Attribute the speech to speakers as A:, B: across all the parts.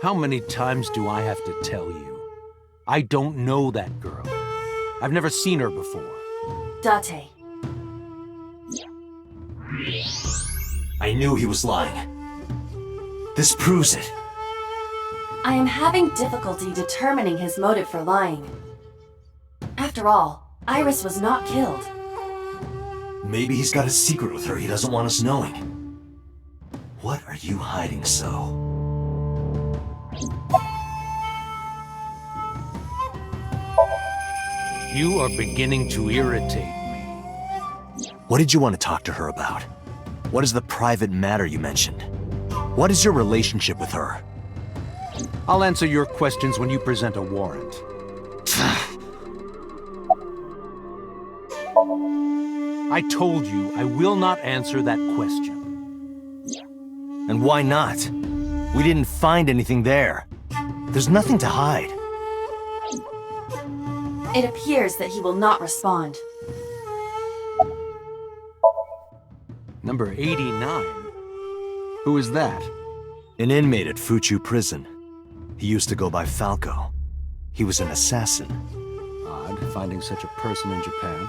A: How many times do I have to tell you? I don't know that girl. I've never seen her before.
B: Date.
C: I knew he was lying. This proves it.
B: I am having difficulty determining his motive for lying. After all, Iris was not killed.
C: Maybe he's got a secret with her he doesn't want us knowing. What are you hiding so?
A: You are beginning to irritate me.
C: What did you want to talk to her about? What is the private matter you mentioned? What is your relationship with her?
A: I'll answer your questions when you present a warrant. I told you I will not answer that question.
C: And why not? We didn't find anything there. There's nothing to hide.
B: It appears that he will not respond.
A: Number 89? Who is that?
C: An inmate at Fuchu prison. He used to go by Falco. He was an assassin.
A: Odd, finding such a person in Japan.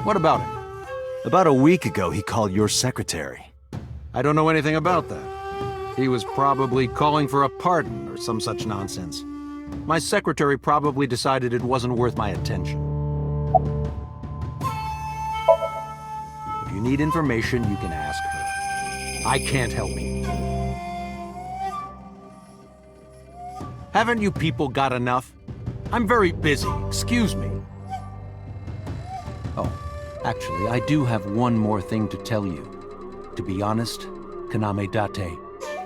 A: What about him?
C: About a week ago, he called your secretary.
A: I don't know anything about that. He was probably calling for a pardon or some such nonsense. My secretary probably decided it wasn't worth my attention. If you need information, you can ask her. I can't help you. Haven't you people got enough? I'm very busy, excuse me. Oh, actually, I do have one more thing to tell you. To be honest, Kaname Date,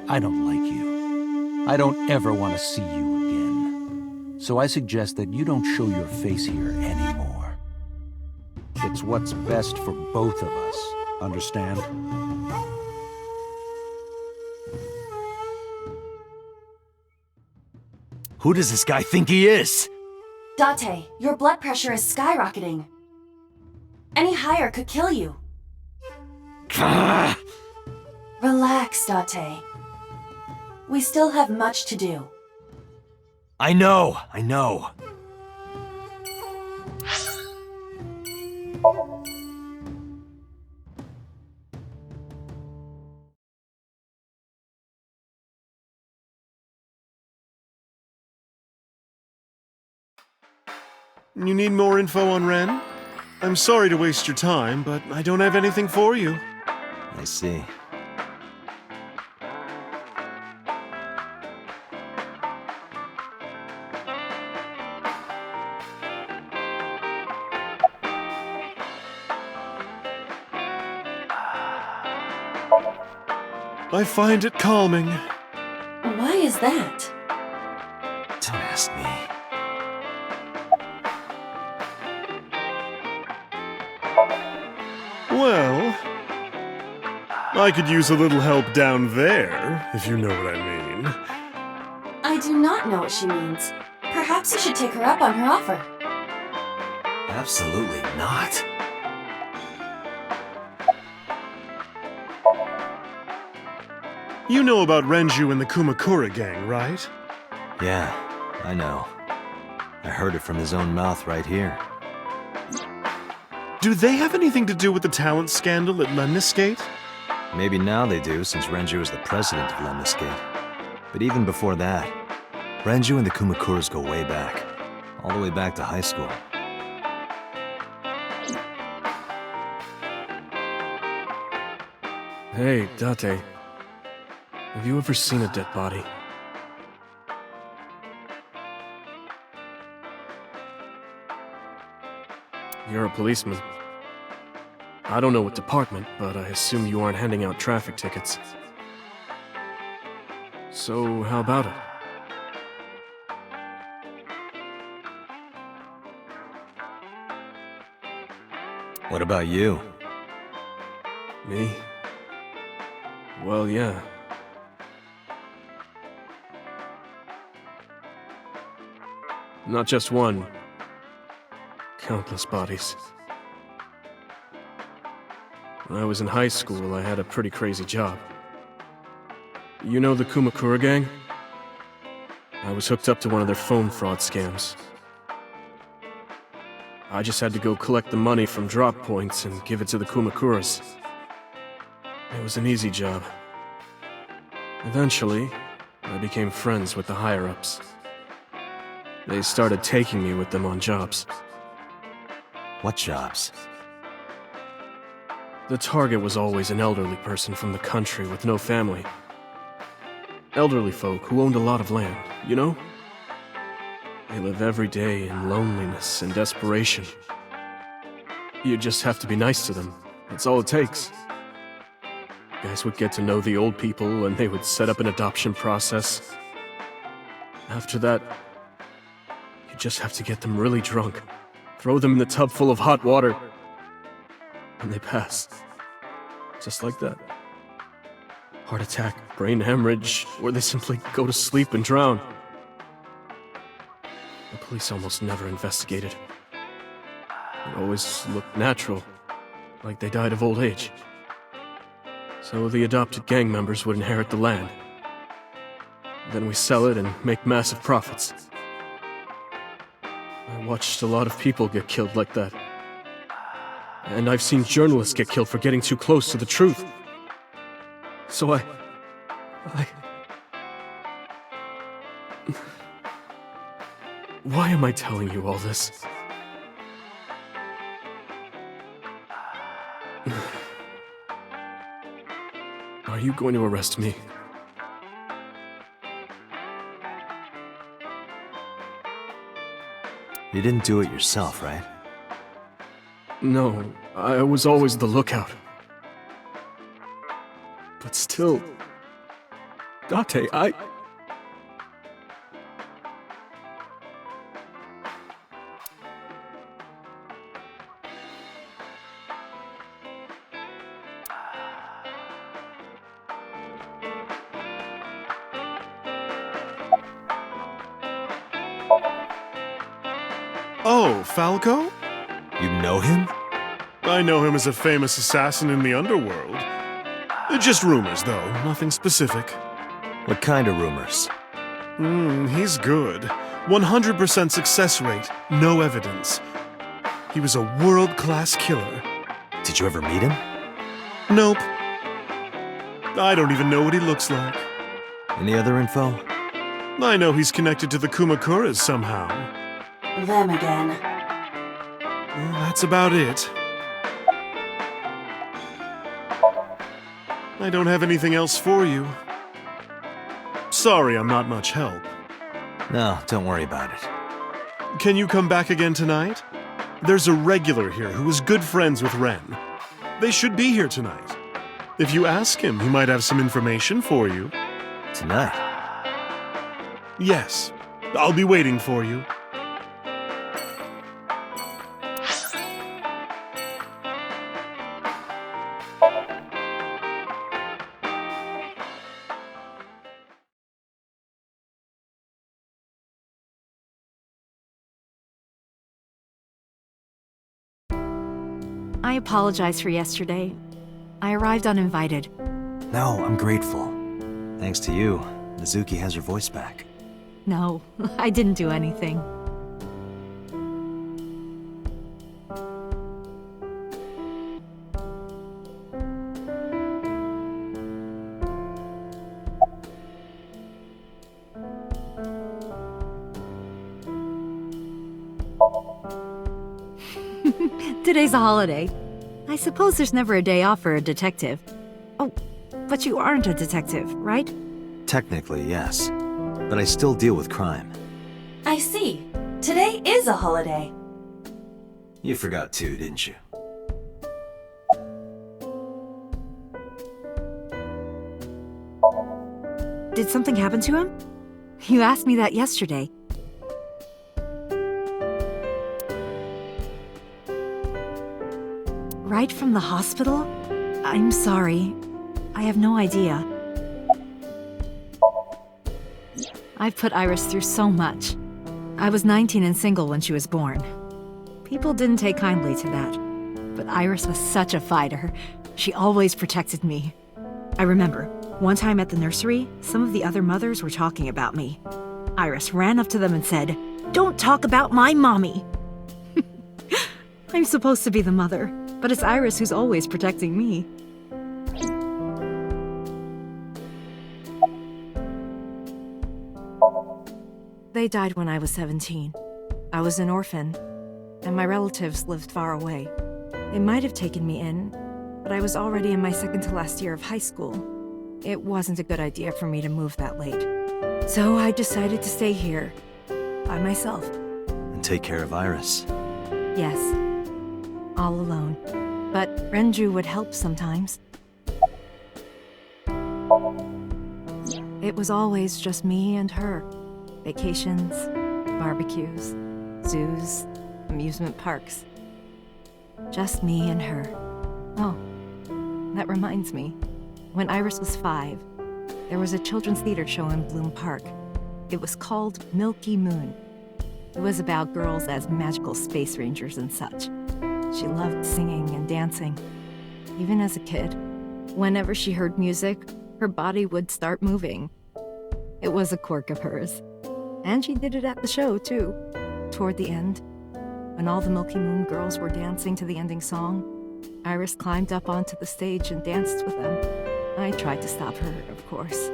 A: I don't like you. I don't ever want to see you again. So I suggest that you don't show your face here anymore. It's what's best for both of us, understand?
C: Who does this guy think he is?
B: Date, your blood pressure is skyrocketing. Any higher could kill you. Relax, Date. We still have much to do.
C: I know.
D: You need more info on Ren? I'm sorry to waste your time, but I don't have anything for you.
C: I see.
D: I find it calming.
B: Why is that?
C: Don't ask me.
D: Well, I could use a little help down there, if you know what I mean.
B: I do not know what she means. Perhaps you should take her up on her offer.
C: Absolutely not.
D: You know about Renju and the Kumakura gang, right?
C: Yeah, I know. I heard it from his own mouth right here.
D: Do they have anything to do with the talent scandal at Lemniscate?
C: Maybe now they do, since Renju is the president of Lemniscate. But even before that, Renju and the Kumakuras go way back. All the way back to high school.
E: Hey, Date. Have you ever seen a dead body? You're a policeman. I don't know what department, but I assume you aren't handing out traffic tickets. So, how about it?
C: What about you?
E: Me? Well, yeah. Not just one. Countless bodies. When I was in high school, I had a pretty crazy job. You know the Kumakura gang? I was hooked up to one of their phone fraud scams. I just had to go collect the money from drop points and give it to the Kumakuras. It was an easy job. Eventually, I became friends with the higher-ups. They started taking me with them on jobs.
C: What jobs?
E: The target was always an elderly person from the country with no family. Elderly folk who owned a lot of land, you know? They live every day in loneliness and desperation. You just have to be nice to them. That's all it takes. Guys would get to know the old people and they would set up an adoption process. After that, you just have to get them really drunk, throw them in the tub full of hot water, and they pass. Just like that. Heart attack, brain hemorrhage, or they simply go to sleep and drown. The police almost never investigated. It always looked natural, like they died of old age. So the adopted gang members would inherit the land. Then we sell it and make massive profits. I watched a lot of people get killed like that. And I've seen journalists get killed for getting too close to the truth. So I... Why am I telling you all this? Are you going to arrest me?
C: You didn't do it yourself, right?
E: No, I was always the lookout. But still... Date,
D: Oh, Falco?
C: You know him?
D: I know him as a famous assassin in the underworld. Just rumors, though, nothing specific.
C: What kind of rumors?
D: He's good. 100% success rate, no evidence. He was a world-class killer.
C: Did you ever meet him?
D: Nope. I don't even know what he looks like.
C: Any other info?
D: I know he's connected to the Kumakuras somehow.
B: Them again.
D: Well, that's about it. I don't have anything else for you. Sorry I'm not much help.
C: No, don't worry about it.
D: Can you come back again tonight? There's a regular here who is good friends with Ren. They should be here tonight. If you ask him, he might have some information for you.
C: Tonight?
D: Yes. I'll be waiting for you.
F: I apologize for yesterday. I arrived uninvited.
C: No, I'm grateful. Thanks to you, Mizuki has her voice back.
F: No, I didn't do anything. Today's a holiday. I suppose there's never a day off for a detective. Oh, but you aren't a detective, right?
C: Technically, yes. But I still deal with crime.
B: I see. Today is a holiday.
C: You forgot too, didn't you?
F: Did something happen to him? You asked me that yesterday. Right from the hospital? I'm sorry. I have no idea. I've put Iris through so much. I was 19 and single when she was born. People didn't take kindly to that. But Iris was such a fighter. She always protected me. I remember, one time at the nursery, some of the other mothers were talking about me. Iris ran up to them and said, "Don't talk about my mommy." I'm supposed to be the mother, but it's Iris who's always protecting me. They died when I was 17. I was an orphan, and my relatives lived far away. They might have taken me in, but I was already in my second to last year of high school. It wasn't a good idea for me to move that late. So I decided to stay here, by myself.
C: And take care of Iris.
F: Yes, all alone. But Renju would help sometimes. It was always just me and her. Vacations, barbecues, zoos, amusement parks. Just me and her. Oh, that reminds me. When Iris was 5, there was a children's theater show in Bloom Park. It was called Milky Moon. It was about girls as magical space rangers and such. She loved singing and dancing, even as a kid. Whenever she heard music, her body would start moving. It was a quirk of hers. And she did it at the show, too. Toward the end, when all the Milky Moon girls were dancing to the ending song, Iris climbed up onto the stage and danced with them. I tried to stop her, of course.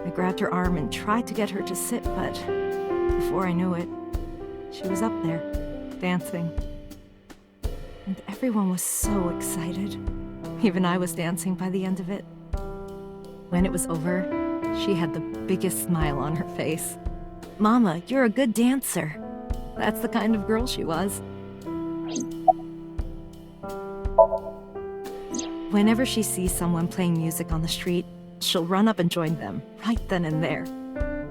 F: I grabbed her arm and tried to get her to sit, but before I knew it, she was up there, dancing. And everyone was so excited. Even I was dancing by the end of it. When it was over, she had the biggest smile on her face. "Mama, you're a good dancer." That's the kind of girl she was. Whenever she sees someone playing music on the street, she'll run up and join them, right then and there.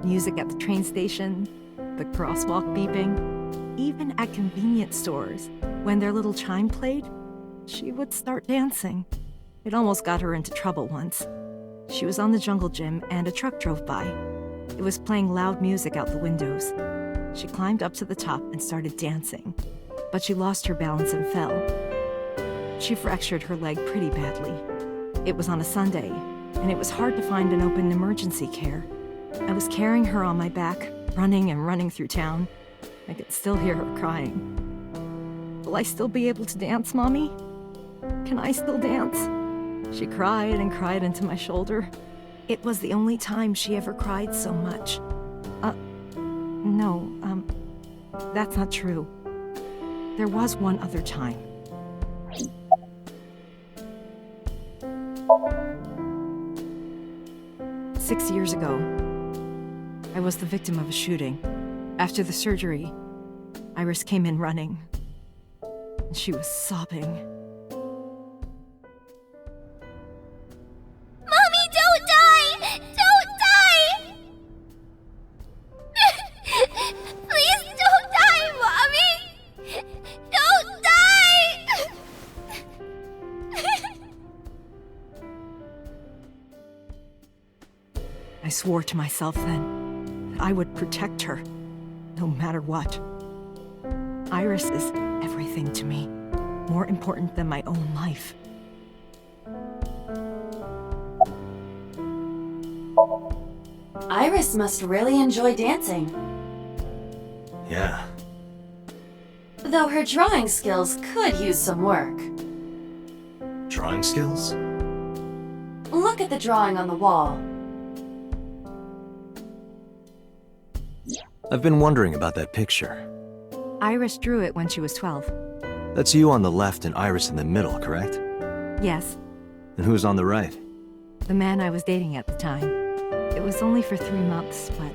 F: Music at the train station, the crosswalk beeping, even at convenience stores. When their little chime played, she would start dancing. It almost got her into trouble once. She was on the jungle gym and a truck drove by. It was playing loud music out the windows. She climbed up to the top and started dancing, but she lost her balance and fell. She fractured her leg pretty badly. It was on a Sunday, and it was hard to find an open emergency care. I was carrying her on my back, running and running through town. I could still hear her crying. "Will I still be able to dance, Mommy? Can I still dance?" She cried and cried into my shoulder. It was the only time she ever cried so much. No, that's not true. There was one other time. Six years ago, I was the victim of a shooting. After the surgery, Iris came in running, and she was sobbing.
G: Mommy, don't die! Don't die! Please don't die, Mommy! Don't die!
F: I swore to myself then that I would protect her, no matter what. Iris is everything to me, more important than my own life.
B: Iris must really enjoy dancing.
C: Yeah.
B: Though her drawing skills could use some work.
C: Drawing skills?
B: Look at the drawing on the wall.
C: I've been wondering about that picture.
F: Iris drew it when she was 12.
C: That's you on the left and Iris in the middle, correct?
F: Yes,
C: And who's on the right?
F: the man I was dating at the time. It was only for 3 months, but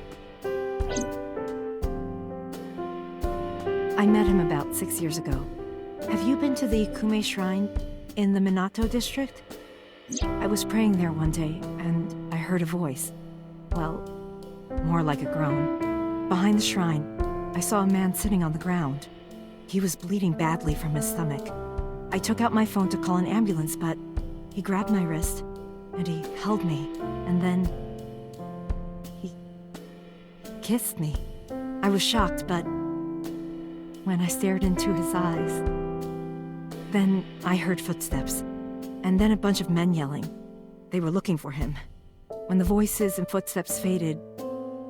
F: I met him about 6 years ago. Have you been to the Ikume Shrine in the Minato district? I was praying there one day, and I heard a voice. Well, more like a groan. Behind the shrine, I saw a man sitting on the ground. He was bleeding badly from his stomach. I took out my phone to call an ambulance, but he grabbed my wrist, and he held me, and then he kissed me. I was shocked, but when I stared into his eyes, then I heard footsteps, and then a bunch of men yelling. They were looking for him. When the voices and footsteps faded,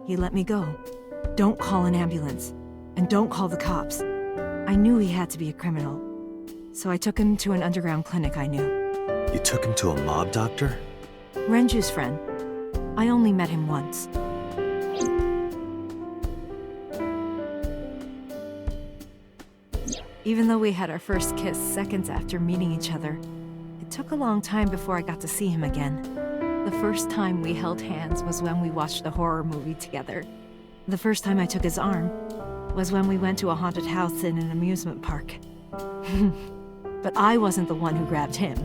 F: he let me go. Don't call an ambulance. And don't call the cops. I knew he had to be a criminal. So I took him to an underground clinic I knew.
C: You took him to a mob doctor?
F: Renju's friend. I only met him once. Even though we had our first kiss seconds after meeting each other, it took a long time before I got to see him again. The first time we held hands was when we watched a horror movie together. The first time I took his arm was when we went to a haunted house in an amusement park. But I wasn't the one who grabbed him.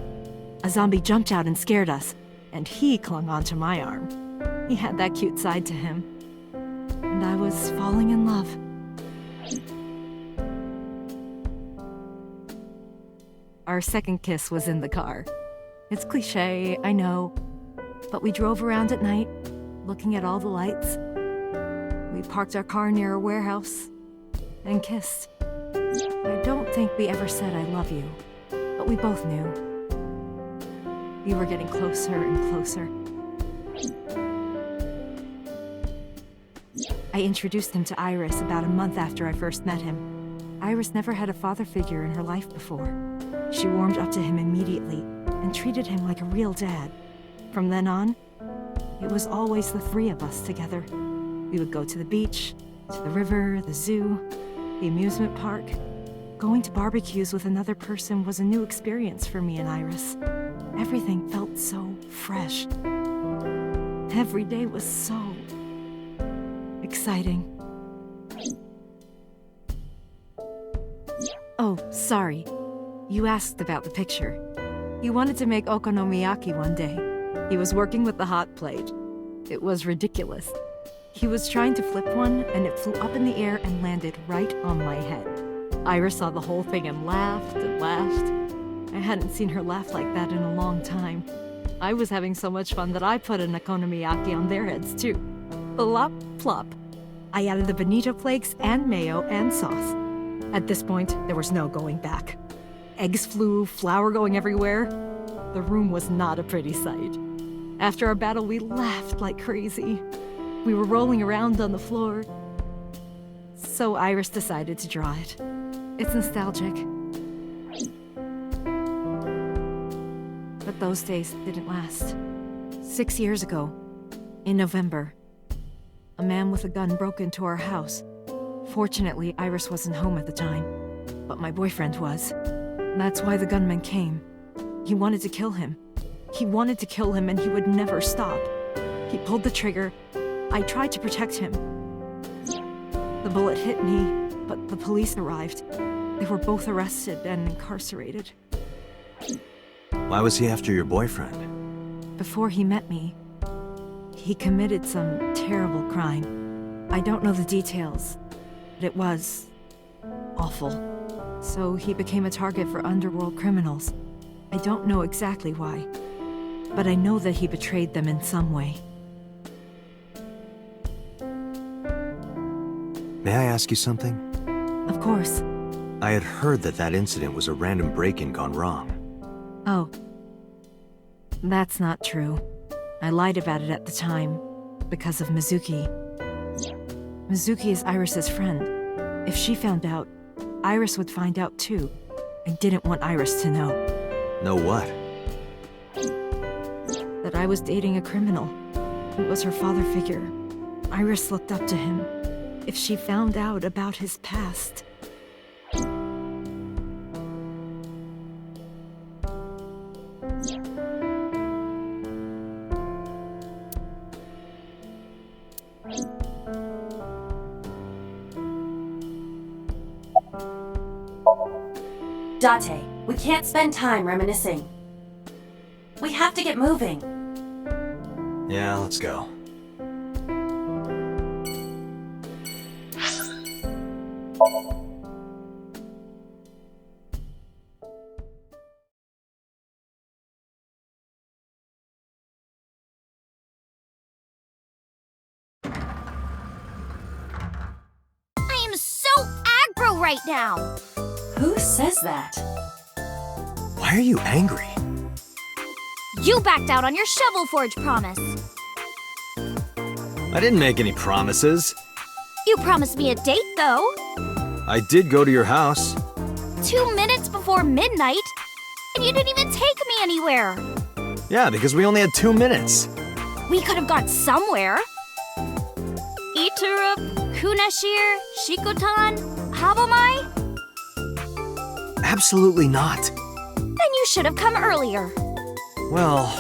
F: A zombie jumped out and scared us, and he clung onto my arm. He had that cute side to him. And I was falling in love. Our second kiss was in the car. It's cliché, I know, but we drove around at night, looking at all the lights. We parked our car near a warehouse and kissed. I don't think we ever said I love you, but we both knew. We were getting closer and closer. I introduced him to Iris about a month after I first met him. Iris never had a father figure in her life before. She warmed up to him immediately and treated him like a real dad. From then on, it was always the three of us together. We would go to the beach, to the river, the zoo, the amusement park. Going to barbecues with another person was a new experience for me and Iris. Everything felt so fresh. Every day was so exciting. Oh, sorry. You asked about the picture. He wanted to make okonomiyaki one day. He was working with the hot plate. It was ridiculous. He was trying to flip one, and it flew up in the air and landed right on my head. Iris saw the whole thing and laughed and laughed. I hadn't seen her laugh like that in a long time. I was having so much fun that I put an okonomiyaki on their heads too. Plop, plop. I added the bonito flakes and mayo and sauce. At this point, there was no going back. Eggs flew, flour going everywhere. The room was not a pretty sight. After our battle, we laughed like crazy. We were rolling around on the floor. So Iris decided to draw it. It's nostalgic. But those days didn't last. 6 years ago, in November, a man with a gun broke into our house. Fortunately, Iris wasn't home at the time, but my boyfriend was. That's why the gunman came. He wanted to kill him. He wanted to kill him, and he would never stop. He pulled the trigger. I tried to protect him. The bullet hit me, but the police arrived. They were both arrested and incarcerated.
C: Why was he after your boyfriend?
F: Before he met me, he committed some terrible crime. I don't know the details, but it was awful. So he became a target for underworld criminals. I don't know exactly why, but I know that he betrayed them in some way.
C: May I ask you something?
F: Of course.
C: I had heard that that incident was a random break-in gone wrong.
F: Oh. That's not true. I lied about it at the time, because of Mizuki. Mizuki is Iris's friend. If she found out, Iris would find out too. I didn't want Iris to know.
C: Know what?
F: That I was dating a criminal. It was her father figure. Iris looked up to him. If she found out about his past...
B: Date, we can't spend time reminiscing. We have to get moving.
C: Yeah, let's go.
G: I am so aggro right now.
B: Who says that?
C: Why are you angry?
G: You backed out on your Shovel Forge promise.
C: I didn't make any promises.
G: You promised me a date, though.
C: I did go to your house.
G: 2 minutes before midnight, and you didn't even take me anywhere.
C: Yeah, because we only had 2 minutes.
G: We could have gone somewhere. Iturup, Kunashir, Shikotan, Habomai?
C: Absolutely not.
G: Then you should have come earlier.
C: Well,